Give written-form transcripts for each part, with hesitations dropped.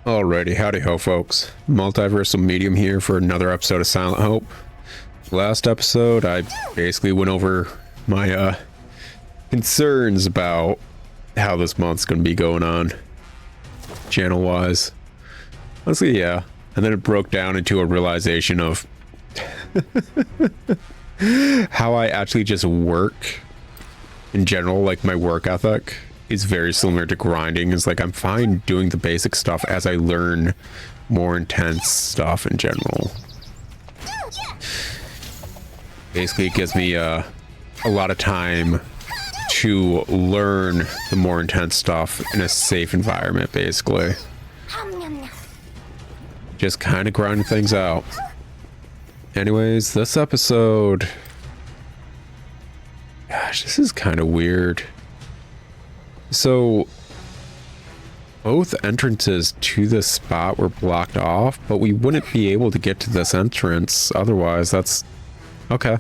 Alrighty, howdy ho folks. Multiversal Medium here for another episode of Silent Hope. Last episode, I basically went over my concerns about how this month's gonna be going on, channel-wise. Honestly, yeah. And then it broke down into a realization of how I actually just work in general, like my work ethic is very similar to grinding. It's like I'm fine doing the basic stuff as I learn more intense stuff in general. Basically, it gives me a lot of time to learn the more intense stuff in a safe environment, basically. Just kind of grinding things out. Anyways, this episode... Gosh, this is kind of weird. So, both entrances to this spot were blocked off, but we wouldn't be able to get to this entrance otherwise. That's... okay.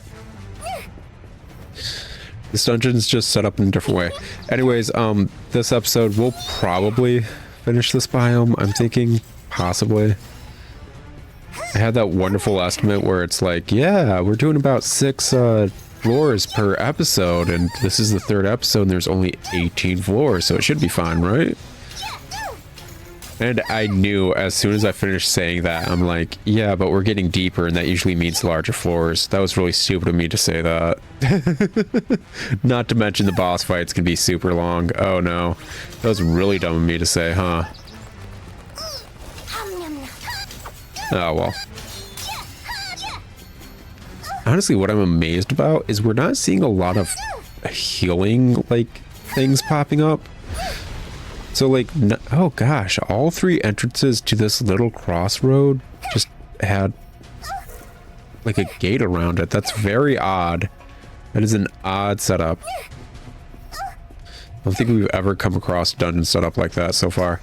This dungeon's just set up in a different way. Anyways, this episode we'll probably finish this biome. I'm thinking possibly. I had that wonderful estimate where it's like, yeah, we're doing about 6 floors per episode, and this is the 3rd episode and there's only 18 floors, so it should be fine, right? And I knew as soon as I finished saying that, I'm like, yeah, but we're getting deeper and that usually means larger floors. That was really stupid of me to say that. Not to mention the boss fights can be super long. Oh no, that was really dumb of me to say, huh? Oh well. Honestly, what I'm amazed about is we're not seeing a lot of healing, like, things popping up. So, like, no, oh gosh, all 3 entrances to this little crossroad just had, like, a gate around it. That's very odd. That is an odd setup. I don't think we've ever come across a dungeon setup like that so far.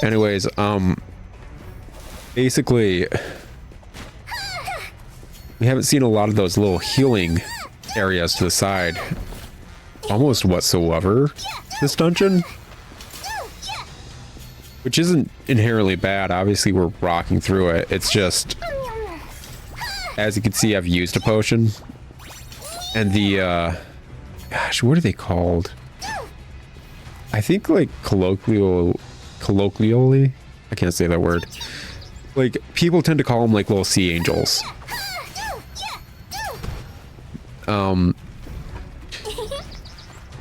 Anyways, basically... we haven't seen a lot of those little healing areas to the side almost whatsoever this dungeon, which isn't inherently bad. Obviously we're rocking through it. It's just, as you can see, I've used a potion, and the gosh, what are they called? I think, like, colloquially, I can't say that word. Like, people tend to call them like little sea angels.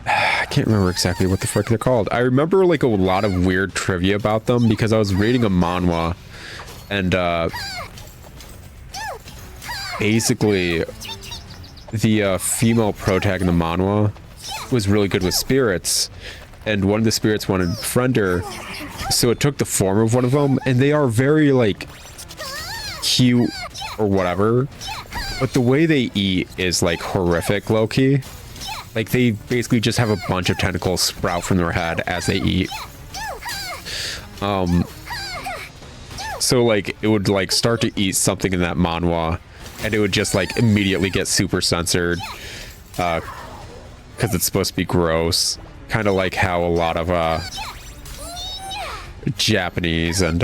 I can't remember exactly what the frick they're called. I remember, like, a lot of weird trivia about them because I was reading a manhwa, and basically the female protagonist in the manhwa was really good with spirits, and one of the spirits wanted to befriend her, so it took the form of one of them, and they are very, like, cute or whatever. But the way they eat is, like, horrific, low-key. Like, they basically just have a bunch of tentacles sprout from their head as they eat. So, like, it would, like, start to eat something in that manhwa, and it would just, like, immediately get super censored. Because it's supposed to be gross. Kind of like how a lot of, Japanese and,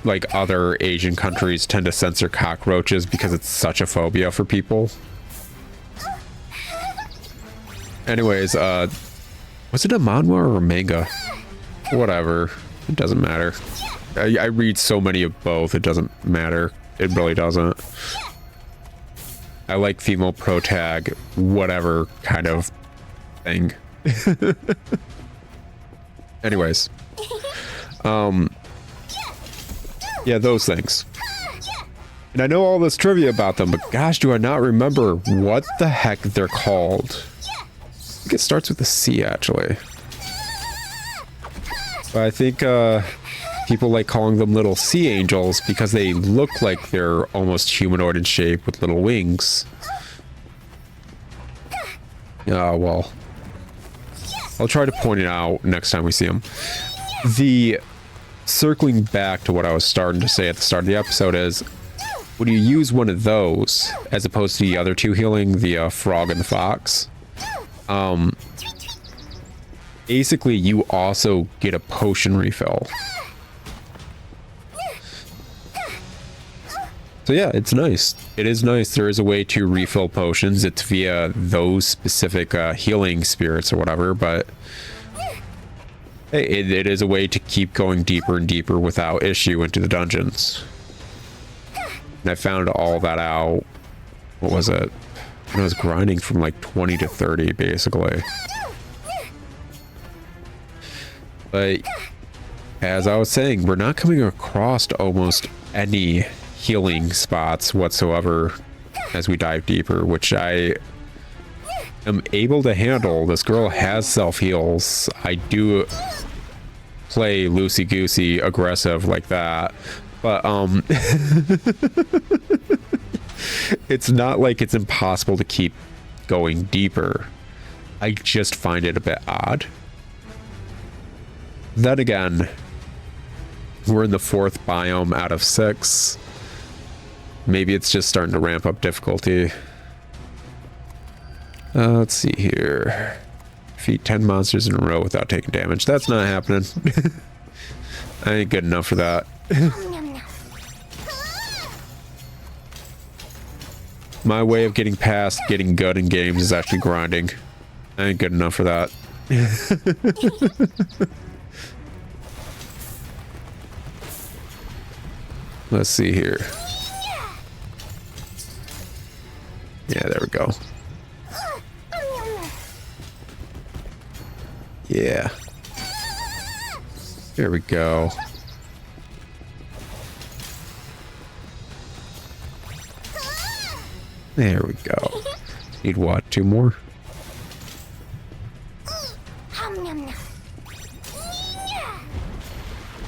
like, other Asian countries tend to censor cockroaches because it's such a phobia for people. Anyways, was it a manhwa or a manga? Whatever. It doesn't matter. I read so many of both, it doesn't matter. It really doesn't. I like female protag, whatever kind of thing. Anyways. Yeah, those things. And I know all this trivia about them, but gosh, do I not remember what the heck they're called. I think it starts with a C, actually. But I think people like calling them little sea angels because they look like they're almost humanoid in shape with little wings. Oh, well. I'll try to point it out next time we see them. The... circling back to what I was starting to say at the start of the episode is, when you use one of those, as opposed to the other 2 healing, the frog and the fox, basically you also get a potion refill. So yeah, it's nice. It is nice. There is a way to refill potions. It's via those specific healing spirits or whatever, but hey, it is a way to keep going deeper and deeper without issue into the dungeons. And I found all that out. What was it? And I was grinding from like 20 to 30 basically. But as I was saying, we're not coming across almost any healing spots whatsoever as we dive deeper, which I am able to handle. This girl has self-heals. I do play loosey-goosey aggressive like that, but it's not like it's impossible to keep going deeper. I just find it a bit odd. Then again, we're in the 4th biome out of 6. Maybe it's just starting to ramp up difficulty. Let's see here. Defeat 10 monsters in a row without taking damage. That's not happening. I ain't good enough for that. My way of getting past getting good in games is actually grinding. I ain't good enough for that. Let's see here. Yeah, there we go. Yeah. There we go. There we go. Need what? 2 more?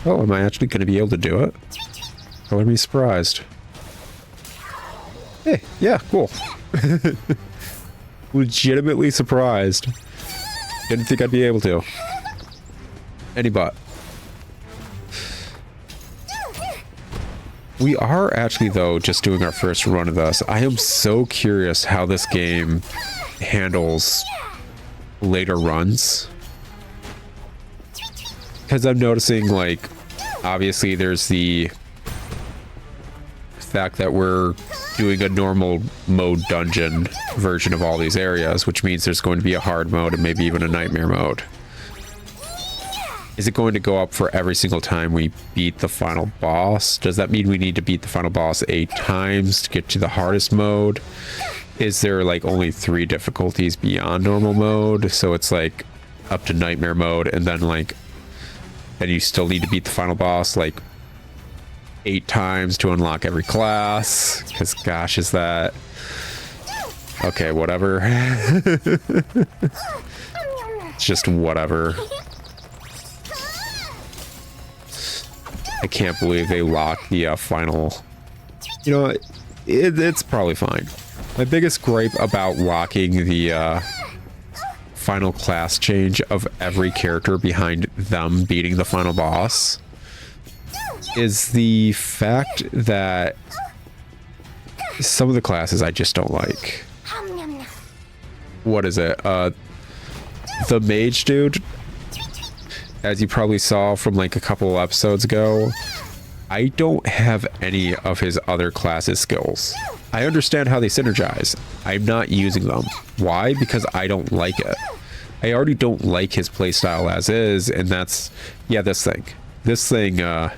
Oh, am I actually going to be able to do it? I wouldn't be surprised. Hey, yeah, cool. Legitimately surprised. Didn't think I'd be able to. Any but. We are actually, though, just doing our first run of this. I am so curious how this game handles later runs. Because I'm noticing, like, obviously there's the fact that we're doing a normal mode dungeon version of all these areas, which means there's going to be a hard mode and maybe even a nightmare mode. Is it going to go up for every single time we beat the final boss? Does that mean we need to beat the final boss 8 times to get to the hardest mode? Is there like only 3 difficulties beyond normal mode? So it's like up to nightmare mode, and then like then you still need to beat the final boss like 8 times to unlock every class. Because gosh, is that... Okay, whatever. It's just whatever. I can't believe they locked the final... You know, it's probably fine. My biggest gripe about locking the final class change of every character behind them beating the final boss is the fact that some of the classes I just don't like. What is it? The mage dude, as you probably saw from like a couple episodes ago, I don't have any of his other classes skills. I understand how they synergize. I'm not using them. Why? Because I don't like it. I already don't like his playstyle as is, and that's... Yeah, this thing, I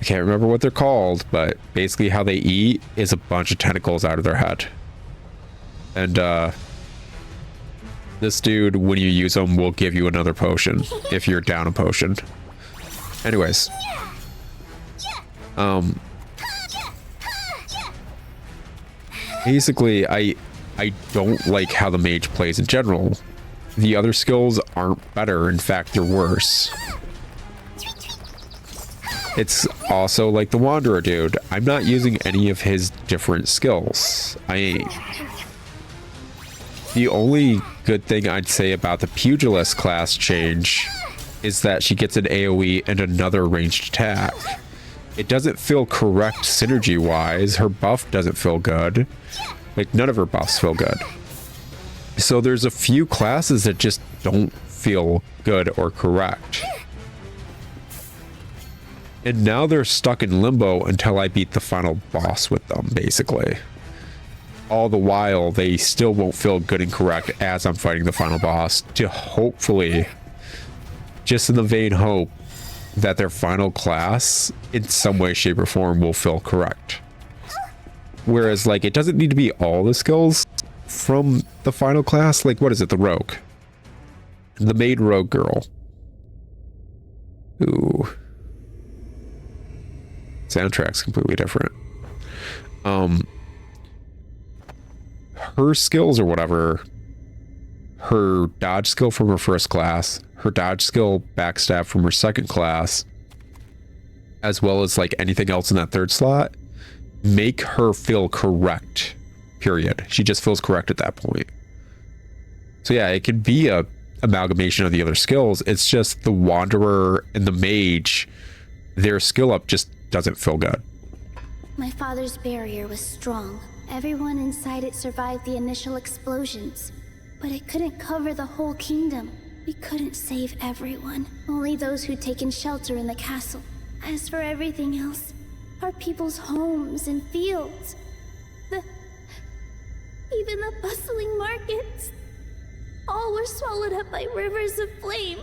can't remember what they're called, but basically how they eat is a bunch of tentacles out of their head. And, this dude, when you use them, will give you another potion if you're down a potion. Anyways. Basically, I don't like how the mage plays in general. The other skills aren't better. In fact, they're worse. It's also like the Wanderer dude. I'm not using any of his different skills. I ain't. The only good thing I'd say about the Pugilist class change is that she gets an AoE and another ranged attack. It doesn't feel correct synergy-wise. Her buff doesn't feel good. Like, none of her buffs feel good. So there's a few classes that just don't feel good or correct. And now they're stuck in limbo until I beat the final boss with them, basically. All the while, they still won't feel good and correct as I'm fighting the final boss, to hopefully, just in the vain hope, that their final class, in some way, shape, or form, will feel correct. Whereas, like, it doesn't need to be all the skills from the final class. Like, what is it? The rogue. The maid rogue girl. Ooh. Soundtrack's completely different. Her skills or whatever, her dodge skill from her first class, her dodge skill backstab from her second class, as well as like anything else in that third slot, make her feel correct, period. She just feels correct at that point. So yeah, it could be a amalgamation of the other skills. It's just the wanderer and the mage, their skill up just doesn't feel good. My father's barrier was strong. Everyone inside it survived the initial explosions, but it couldn't cover the whole kingdom. We couldn't save everyone, only those who'd taken shelter in the castle. As for everything else, our people's homes and fields, even the bustling markets, all were swallowed up by rivers of flame.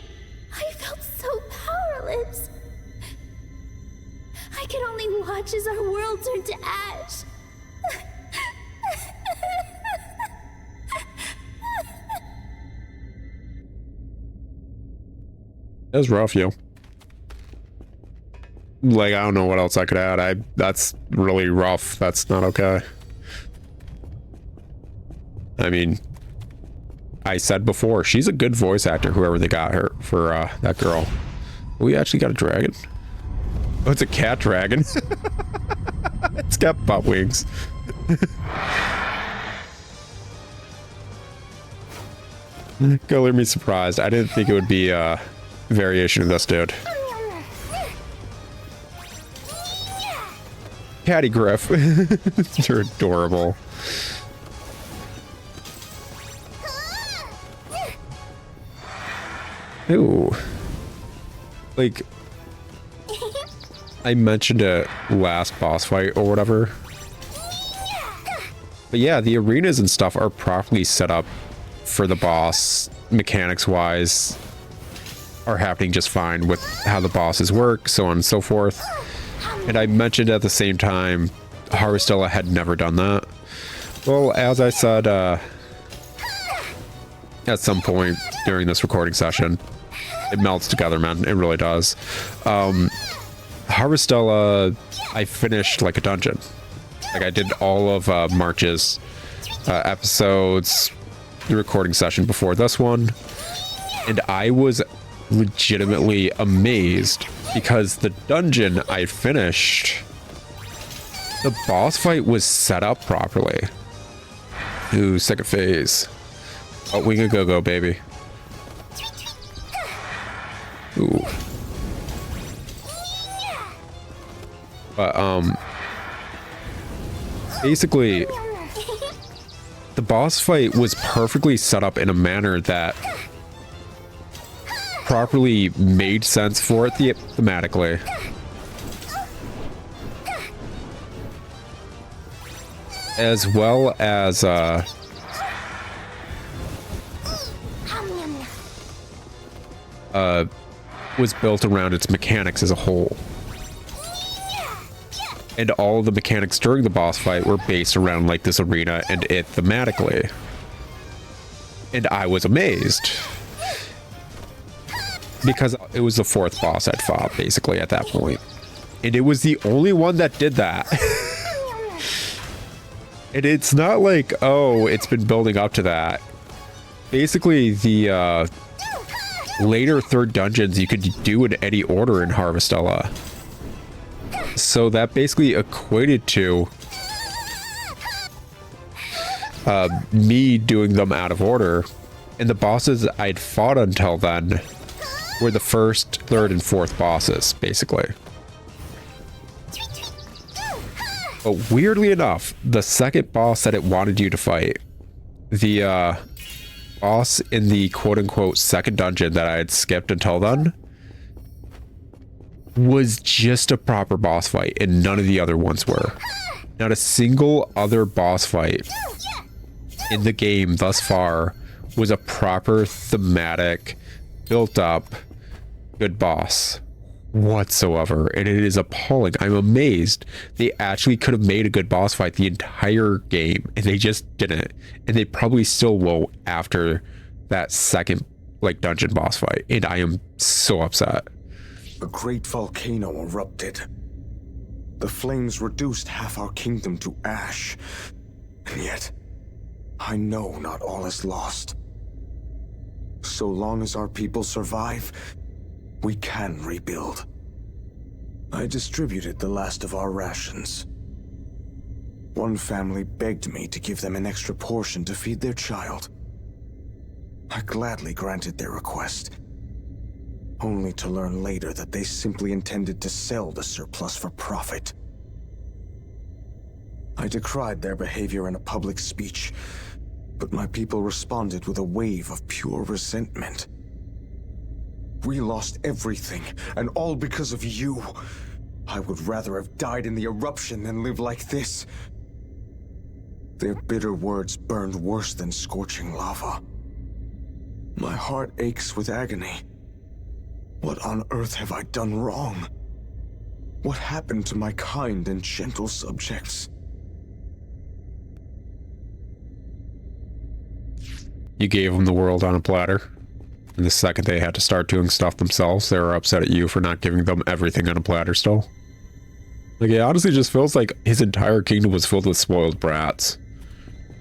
I felt so powerless. I could only watch as our world turned to ash. That's rough, yo. Like, I don't know what else I could add. That's really rough. That's not okay. I mean, I said before, she's a good voice actor, whoever they got her for that girl. We actually got a dragon. Oh, it's a cat dragon. It's got butt wings. Color me surprised. I didn't think it would be a variation of this dude. Catty Griff. You're adorable. Ooh. Like, I mentioned a last boss fight or whatever. But yeah, the arenas and stuff are properly set up for the boss, mechanics wise, are happening just fine with how the bosses work, so on and so forth. And I mentioned at the same time, Harvestella had never done that. Well, as I said at some point during this recording session, it melts together, man. It really does. Harvestella, I finished like a dungeon. Like, I did all of March's episodes, the recording session before this one, and I was legitimately amazed because the dungeon I finished, the boss fight was set up properly. Ooh, second phase. Oh, we can go, baby. Ooh. But, basically, the boss fight was perfectly set up in a manner that properly made sense for it thematically. As well as, was built around its mechanics as a whole. And all of the mechanics during the boss fight were based around like this arena and it thematically. And I was amazed. Because it was the fourth boss I'd fought basically at that point. And it was the only one that did that. And it's not like, oh, it's been building up to that. Basically, the later third dungeons you could do in any order in Harvestella. So that basically equated to me doing them out of order. And the bosses I'd fought until then were the first, third, and fourth bosses, basically. But weirdly enough, the second boss that it wanted you to fight, the boss in the quote-unquote second dungeon that I had skipped until then was just a proper boss fight, and none of the other ones were. Not a single other boss fight in the game thus far was a proper thematic, built up, good boss whatsoever, and it is appalling. I'm amazed they actually could have made a good boss fight the entire game, and they just didn't, and they probably still won't after that second like dungeon boss fight, and I am so upset. A great volcano erupted. The flames reduced half our kingdom to ash, and yet I know not all is lost. So long as our people survive, we can rebuild. I distributed the last of our rations. One family begged me to give them an extra portion to feed their child. I gladly granted their request, only to learn later that they simply intended to sell the surplus for profit. I decried their behavior in a public speech, but my people responded with a wave of pure resentment. We lost everything, and all because of you. I would rather have died in the eruption than live like this. Their bitter words burned worse than scorching lava. My heart aches with agony. What on earth have I done wrong? What happened to my kind and gentle subjects? You gave them the world on a platter. And the second they had to start doing stuff themselves, they were upset at you for not giving them everything on a platter still. Like, it honestly just feels like his entire kingdom was filled with spoiled brats.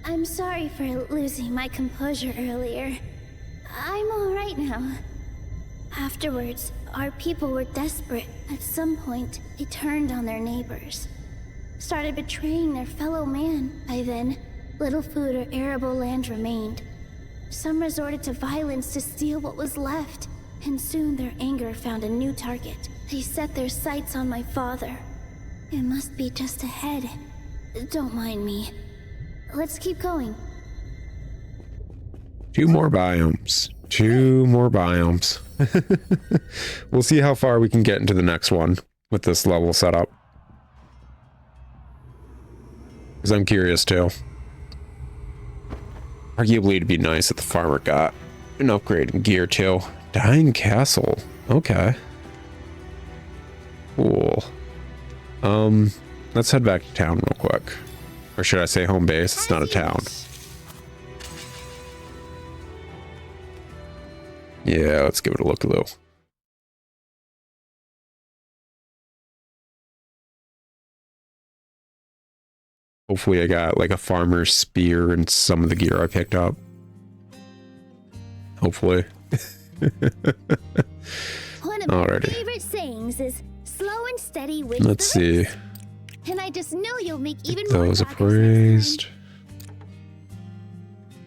I'm sorry for losing my composure earlier. I'm alright now. Afterwards, our people were desperate. At some point, they turned on their neighbors. Started betraying their fellow man. By then, little food or arable land remained. Some resorted to violence to steal what was left, and soon their anger found a new target. They set their sights on my father. It must be just ahead. Don't mind me. Let's keep going. 2 more biomes. 2 more biomes. We'll see how far we can get into the next one with this level setup. Because I'm curious too. Arguably, it'd be nice if the farmer got an upgrade in gear too. Dying Castle. Okay. Cool. Let's head back to town real quick. Or should I say home base? It's not a town. Yeah, let's give it a look a little. Hopefully I got like a farmer's spear and some of the gear I picked up. Hopefully. One of my favorite sayings is slow and steady wins. Let's see. And I just know you'll make even those more appraised.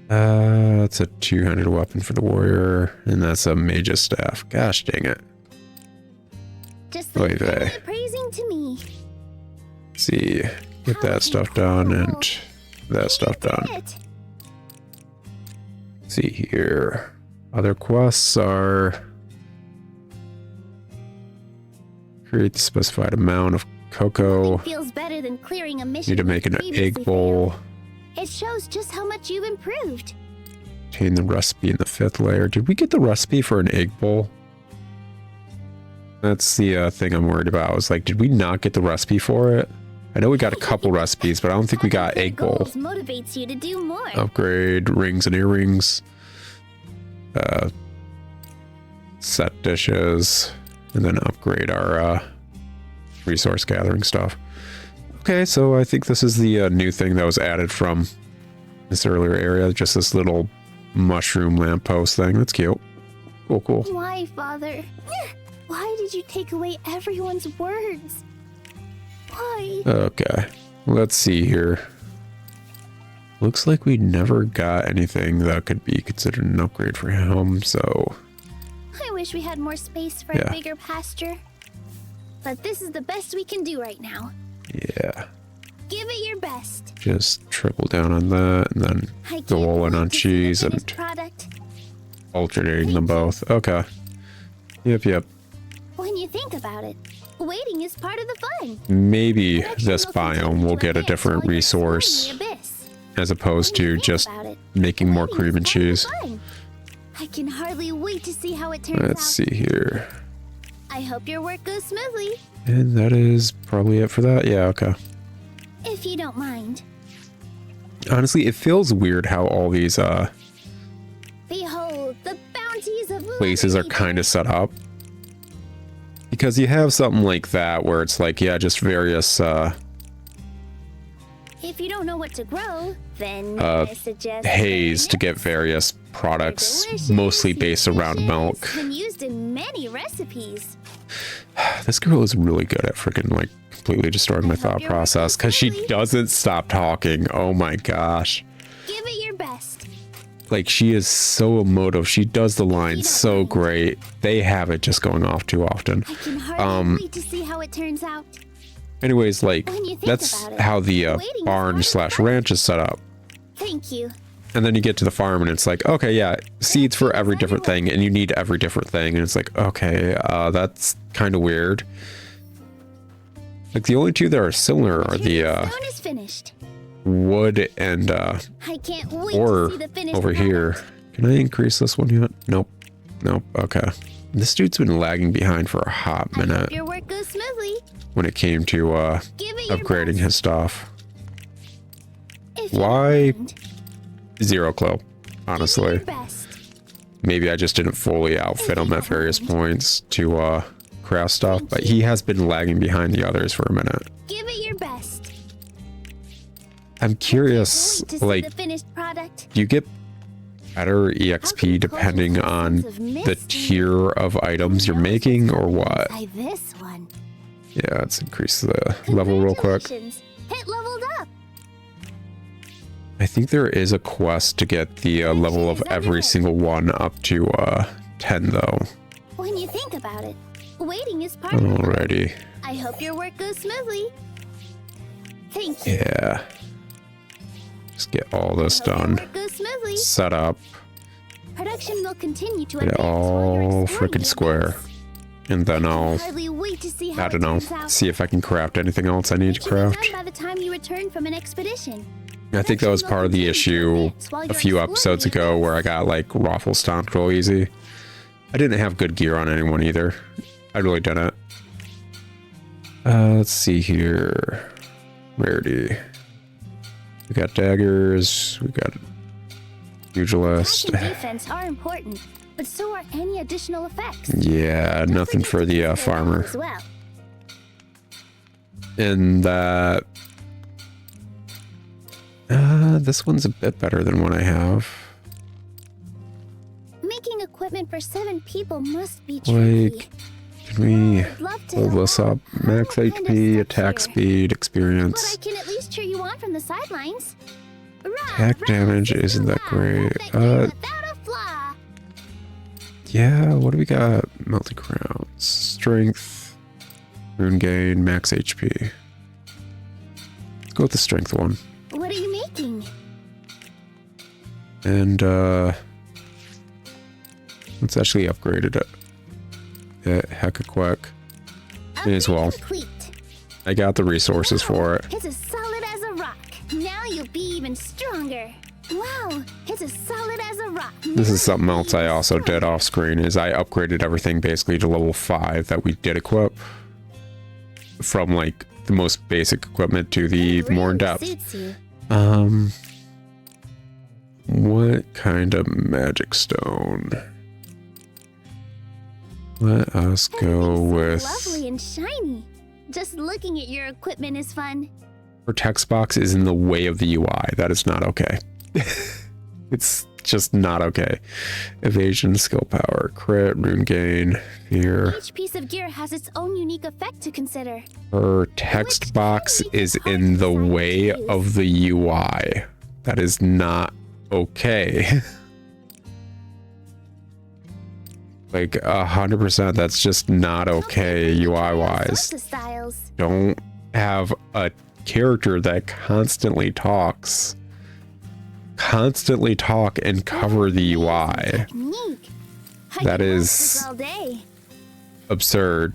That's a 200 weapon for the warrior, and that's a mage's staff. Gosh dang it. Just like praising to me. Let's see. Get that stuff done and that stuff done. Let's see here. Other quests are create the specified amount of cocoa. Feels better than clearing a mission. Need to make an egg bowl. It shows just how much you've improved. Obtain the recipe in the 5th layer. Did we get the recipe for an egg bowl? That's the thing I'm worried about. Is like, did we not get the recipe for it? I know we got a couple recipes, but I don't think we got egg bowl. Motivates you to do more. Upgrade rings and earrings. Set dishes, and then upgrade our resource gathering stuff. Okay, so I think this is the new thing that was added from this earlier area. Just this little mushroom lamppost thing. That's cute. Cool, cool. Why, Father? Why did you take away everyone's words? Why? Okay, let's see here. Looks like we never got anything that could be considered an upgrade for him, so... I wish we had more space for a bigger pasture. But this is the best we can do right now. Yeah. Give it your best. Just trickle down on that and then I go can't all in wait on to see the cheese and finished product. alternating them both. Okay. Yep. When you think about it, waiting is part of the fun. Maybe Production this will biome continue will to get a advance different while you're resource exploring the abyss. as opposed When you to think just about it, making more waiting cream is and part of the cheese. fun. I can hardly wait to see how it turns out. Let's see here. I hope your work goes smoothly, And that is probably it for that. Yeah, okay. if you don't mind. Honestly, it feels weird how all these Behold, the bounties of places are liberty. kind of set up. Because you have something like that where it's like, yeah, just various If you don't know what to grow, then I suggest haze to get various products, mostly based around milk. And used in many recipes. This girl is really good at freaking like completely destroying my thought process because she doesn't stop talking. Oh my gosh. Give it your best. Like, she is so emotive. She does the lines so great. They have it just going off too often. I can hardly wait to see how it turns out. Anyways, like, When you think that's about it, how the waiting is barn part of slash the fun. ranch is set up. Thank you. And then you get to the farm and it's like, okay, yeah, seeds for every different thing, and you need every different thing. And it's like, okay, that's kind of weird. Like, the only two that are similar are the Stone is finished. wood and I can't wait ore to see the finished over here. product. Can I increase this one yet? Nope. Nope. Okay. This dude's been lagging behind for a hot I minute hope your work goes smoothly. when it came to Give it your upgrading best. his stuff. If you Why? don't mind, Zero clue, give it honestly. your best. Maybe I just didn't fully outfit him at various points to craft stuff, but he has been lagging behind the others for a minute. Give it your best. I'm curious, Wait to see like, the finished product. do you get better How EXP can depending cultures on have a sense of the mystery? tier of items you're making or what? Try this one. Yeah, let's increase the level real quick. Congratulations. Hit leveled up. I think there is a quest to get the level of every single one up to 10 though. When you think about it, waiting is part of it. Alrighty. I hope your work goes smoothly. Thank you. Yeah. Just get all this Hope your done. work goes smoothly. Set up. Production will continue to Get it advance while you're all exploring freaking the square. abyss. And then I'll, Hardly wait to see how I it don't know, turns out. see if I can craft anything else I need to It should be done craft. by the time you return from an expedition. I think that was part of the issue a few episodes ago where I got like Raffle stomped real easy. I didn't have good gear on anyone either. I really didn't. Let's see here. Rarity. We got daggers. We got pugilist. Attack and defense are important, but so are any additional effects. Yeah, Don't nothing forget for to the consider farmer. as well. And that. This one's a bit better than what I have. Making equipment for 7 people must be tricky. Like, can we I'd love to build help this up? out. Max I'm kind of HP, stuck attack here. speed, But I experience. can at least cheer you on from the sidelines. Attack damage isn't that great. Without a flaw. Yeah, what do we got? Melted crowns, strength, rune gain, max HP. Let's go with the strength one. What are you making? And let's actually upgrade it. Heck of quick. May as well. Complete. I got the resources for it. It's as solid as a rock. Now you'll be even stronger. Wow, it's as solid as a rock. This is something else I also did off screen is I upgraded everything basically to level 5 that we did equip. From like the most basic equipment to the It more in really depth. suits you. What kind of magic stone? Let us go Everything's with... so lovely and shiny. Just looking at your equipment is fun. Our text box is in the way of the UI. That is not okay. It's just not okay. Evasion, skill power, crit, rune gain, fear. Each piece of gear has its own unique effect to consider. Her text box is in the way of the UI. That is not okay. Like 100%, that's just not okay UI wise. Lots of styles. Don't have a character that constantly talk and cover the UI. That is absurd.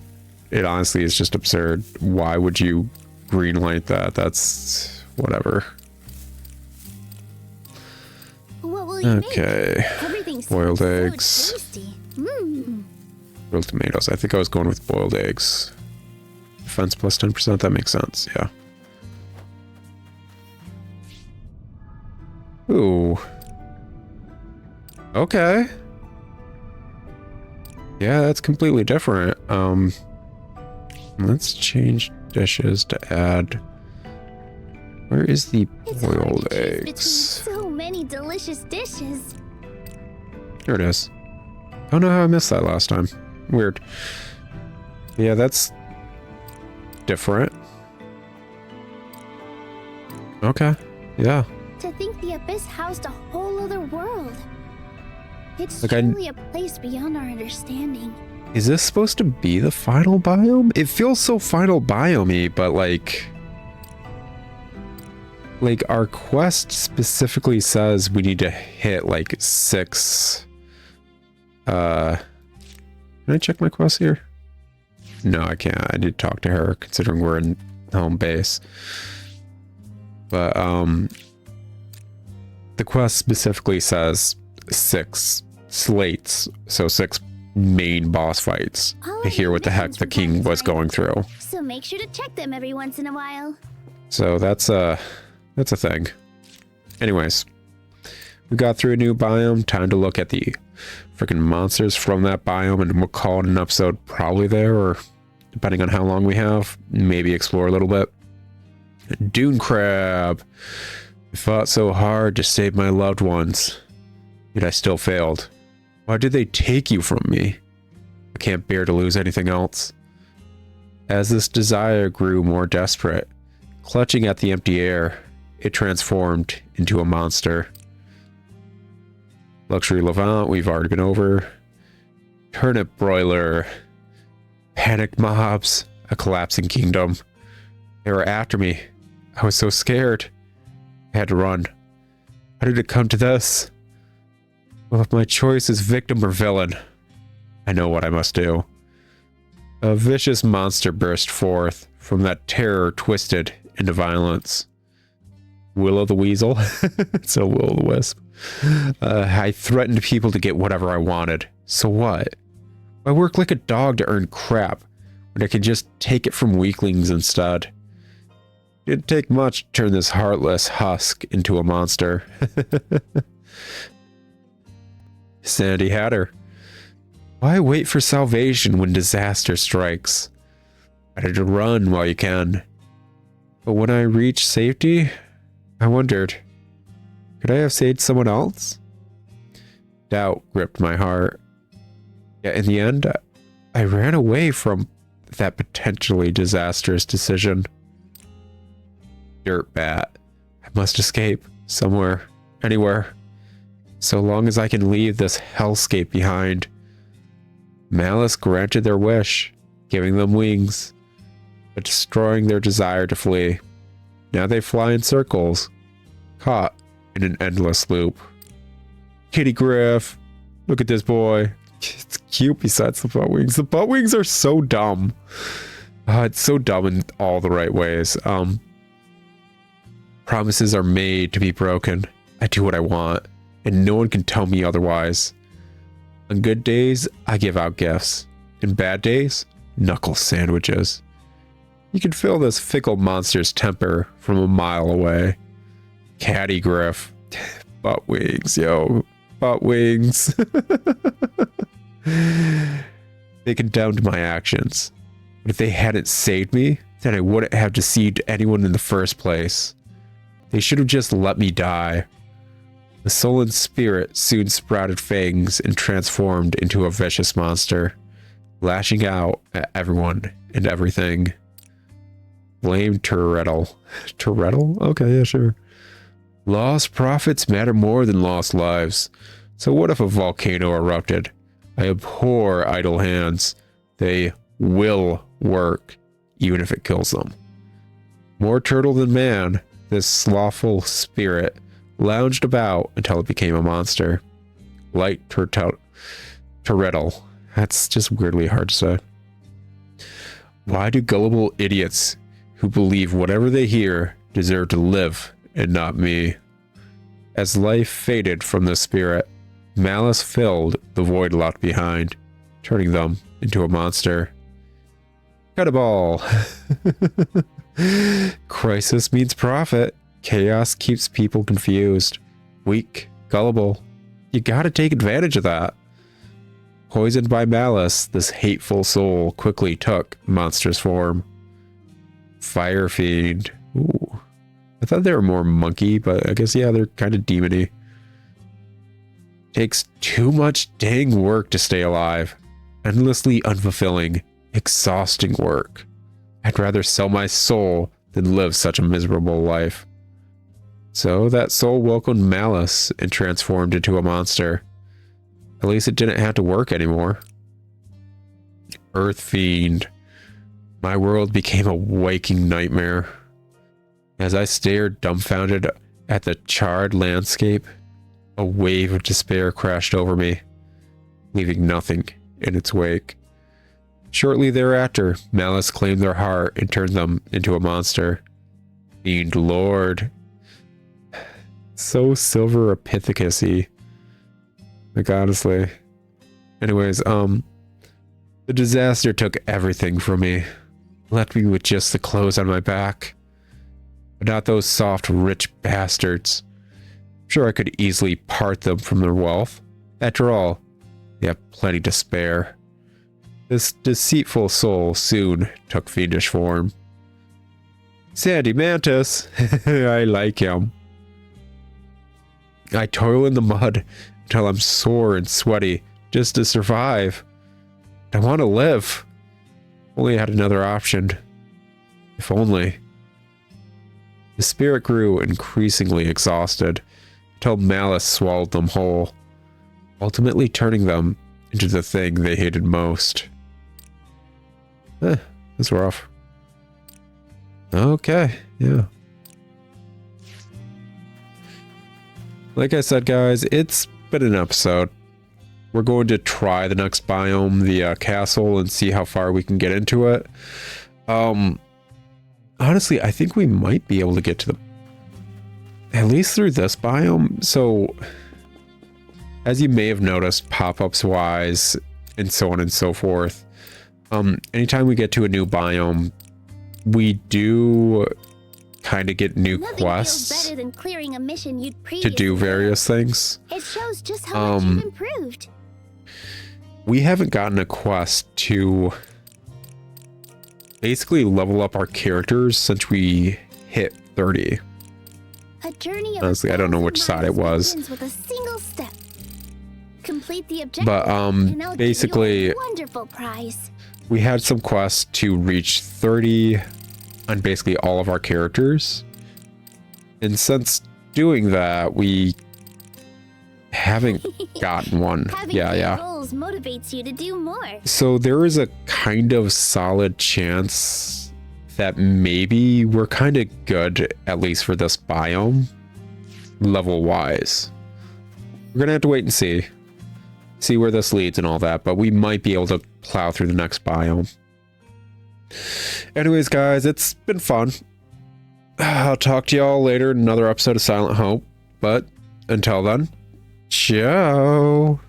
It honestly is just absurd. Why would you greenlight that? That's whatever. What will you Okay. make? Everything's Boiled so eggs. tasty. Grilled tomatoes. I think I was going with boiled eggs. Defense plus 10%. That makes sense. Yeah. Ooh. Okay. Yeah, that's completely different. Let's change dishes to add. Where is the It's hard boiled to choose between eggs? so many delicious dishes. There it is. I don't know how I missed that last time. Weird. Yeah, that's different. Okay. Yeah. To think the Abyss housed a whole other world. It's Like truly a place beyond our understanding. Is this supposed to be the final biome? It feels so final biome-y, but like our quest specifically says we need to hit like 6. Can I check my quest here? No, I can't. I need to talk to her considering we're in home base. But the quest specifically says 6 slates, so 6 main boss fights All to hear what the heck missions the were king done was right. going through. So make sure to check them every once in a while. So that's a thing. Anyways, we got through a new biome. Time to look at the freaking monsters from that biome, and we'll call it an episode probably there, or depending on how long we have, maybe explore a little bit. Dune crab. I fought so hard to save my loved ones, yet I still failed. Why did they take you from me? I can't bear to lose anything else. As this desire grew more desperate, clutching at the empty air, it transformed into a monster. Luxury Levant, we've already been over. Turnip broiler. Panicked mobs. A collapsing kingdom. They were after me. I was so scared. I had to run. How did it come to this? Well, if my choice is victim or villain, I know what I must do. A vicious monster burst forth. From that terror twisted into violence. Will the Weasel. So Will the Wisp. I threatened people to get whatever I wanted. So what? I work like a dog to earn crap, when I can just take it from weaklings instead. It didn't take much to turn this heartless husk into a monster. Sandy Hatter. Why wait for salvation when disaster strikes? Better to run while you can. But when I reached safety, I wondered, could I have saved someone else? Doubt gripped my heart. Yet in the end, I ran away from that potentially disastrous decision. Dirtbat. I must escape somewhere, anywhere, so long as I can leave this hellscape behind. Malice granted their wish, giving them wings, but destroying their desire to flee. Now they fly in circles, caught in an endless loop. Kitty Griff, look at this boy. It's cute besides the butt wings. The butt wings are so dumb. It's so dumb in all the right ways. Promises are made to be broken. I do what I want, and no one can tell me otherwise. On good days, I give out gifts. In bad days, knuckle sandwiches. You can feel this fickle monster's temper from a mile away. Catty Griff. Butt wings, yo. Butt wings. They condemned my actions. But if they hadn't saved me, then I wouldn't have deceived anyone in the first place. They should have just let me die. The sullen spirit soon sprouted fangs and transformed into a vicious monster, lashing out at everyone and everything. Blame Turrettle. Turrettle? Okay, yeah, sure. Lost profits matter more than lost lives. So what if a volcano erupted? I abhor idle hands. They will work, even if it kills them. More turtle than man, this slothful spirit lounged about until it became a monster. Light turtle. That's just weirdly hard to say. Why do gullible idiots who believe whatever they hear deserve to live and not me? As life faded from the spirit, malice filled the void left behind, turning them into a monster. Cut a ball. Crisis means profit. Chaos keeps people confused. Weak, gullible. You gotta take advantage of that. Poisoned by malice, this hateful soul quickly took monster's form. Fire fiend. Ooh. I thought they were more monkey, but I guess, yeah, they're kind of demony. Takes too much dang work to stay alive. Endlessly unfulfilling, exhausting work. I'd rather sell my soul than live such a miserable life. So that soul welcomed malice and transformed into a monster. At least it didn't have to work anymore. Earth fiend. My world became a waking nightmare. As I stared dumbfounded at the charred landscape, a wave of despair crashed over me, leaving nothing in its wake. Shortly thereafter, malice claimed their heart and turned them into a monster. Fiend Lord. So Silver Epithecus-y. Like, honestly. Anyways, the disaster took everything from me. Left me with just the clothes on my back. But not those soft, rich bastards. Sure, I could easily part them from their wealth. After all, they have plenty to spare. This deceitful soul soon took fiendish form. Sandy Mantis. I like him. I toil in the mud until I'm sore and sweaty just to survive. I want to live. Only had another option. If only. The spirit grew increasingly exhausted until malice swallowed them whole, ultimately turning them into the thing they hated most. That's rough. Okay, yeah. Like I said, guys, it's been an episode. We're going to try the next biome, the castle, and see how far we can get into it. Honestly, I think we might be able to get to at least through this biome. So, as you may have noticed, pop-ups wise, and so on and so forth, anytime we get to a new biome, we do kind of get new quests better than clearing a mission you'd to do various things. It shows just how much you've improved. We haven't gotten a quest to basically level up our characters since we hit 30. A journey of honestly, I don't know which side it was. With a single step. Complete the objective, but basically, wonderful prize. We had some quests to reach 30 on basically all of our characters. And since doing that, we haven't gotten one. Yeah. Goals motivates you to do more. So there is a kind of solid chance that maybe we're kind of good, at least for this biome, level wise. We're gonna have to wait and see where this leads and all that, but we might be able to plow through the next biome. Anyways, guys, it's been fun. I'll talk to y'all later in another episode of Silent Hope, but until then, ciao.